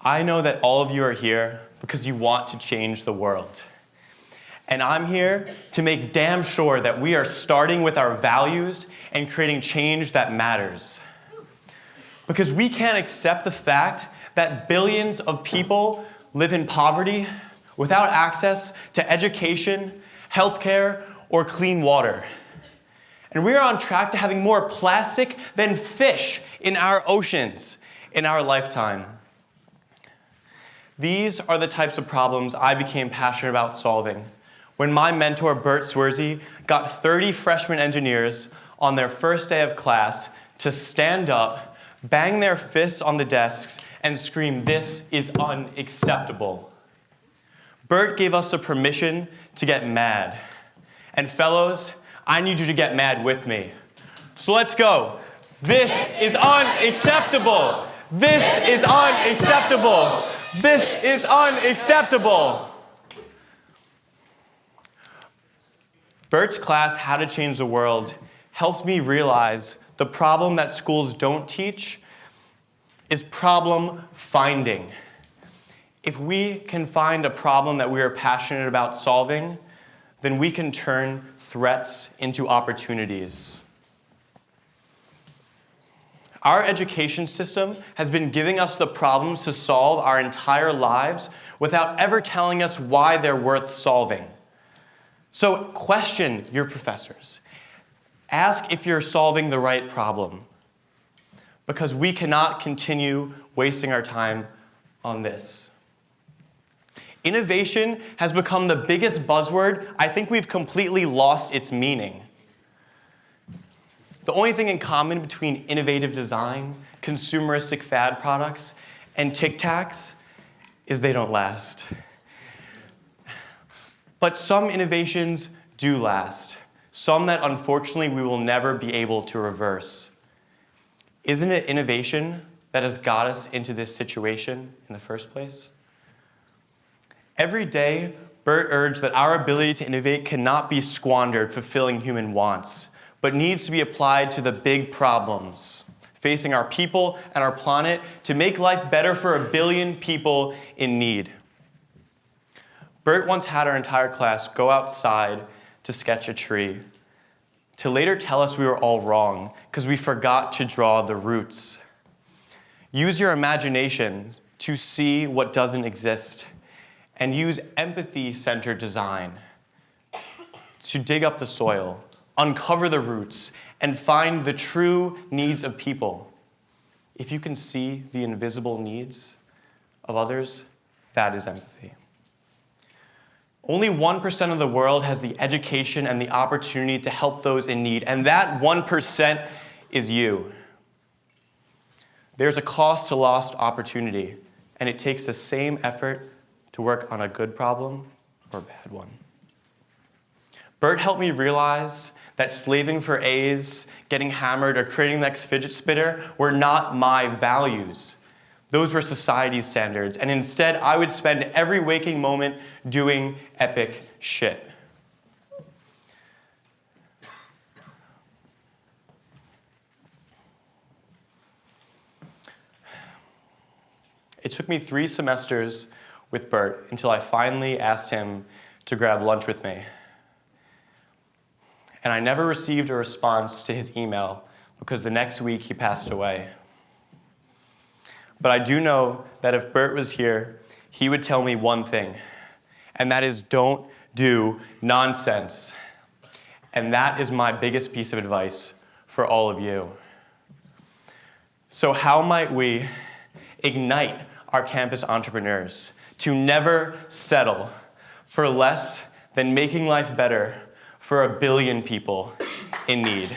I know that all of you are here because you want to change the world. And I'm here to make damn sure that we are starting with our values and creating change that matters. Because we can't accept the fact that billions of people live in poverty without access to education, healthcare, or clean water. And we are on track to having more plastic than fish in our oceans in our lifetime. These are the types of problems I became passionate about solving when my mentor, Bert Swersey, got 30 freshman engineers on their first day of class to stand up, bang their fists on the desks, and scream, "This is unacceptable." Bert gave us the permission to get mad. And fellows, I need you to get mad with me. So let's go. This is unacceptable. This is unacceptable. This is unacceptable. Bert's class, How to Change the World, helped me realize the problem that schools don't teach is problem finding. If we can find a problem that we are passionate about solving, then we can turn threats into opportunities. Our education system has been giving us the problems to solve our entire lives without ever telling us why they're worth solving. So question your professors. Ask if you're solving the right problem, because we cannot continue wasting our time on this. Innovation has become the biggest buzzword. I think we've completely lost its meaning. The only thing in common between innovative design, consumeristic fad products, and Tic Tacs is they don't last. But some innovations do last, some that unfortunately we will never be able to reverse. Isn't it innovation that has got us into this situation in the first place? Every day, Bert urged that our ability to innovate cannot be squandered fulfilling human wants, but needs to be applied to the big problems facing our people and our planet to make life better for 1 billion people in need. Bert once had our entire class go outside to sketch a tree, to later tell us we were all wrong because we forgot to draw the roots. Use your imagination to see what doesn't exist, and use empathy-centered design to dig up the soil, uncover the roots, and find the true needs of people. If you can see the invisible needs of others, that is empathy. Only 1% of the world has the education and the opportunity to help those in need, and that 1% is you. There's a cost to lost opportunity, and it takes the same effort to work on a good problem or a bad one. Bert helped me realize that slaving for A's, getting hammered, or creating the next fidget spinner were not my values. Those were society's standards, and instead I would spend every waking moment doing epic shit. It took me 3 semesters with Bert until I finally asked him to grab lunch with me. And I never received a response to his email because the next week he passed away. But I do know that if Bert was here, he would tell me one thing, and that is don't do nonsense. And that is my biggest piece of advice for all of you. So how might we ignite our campus entrepreneurs to never settle for less than making life better for 1 billion people in need?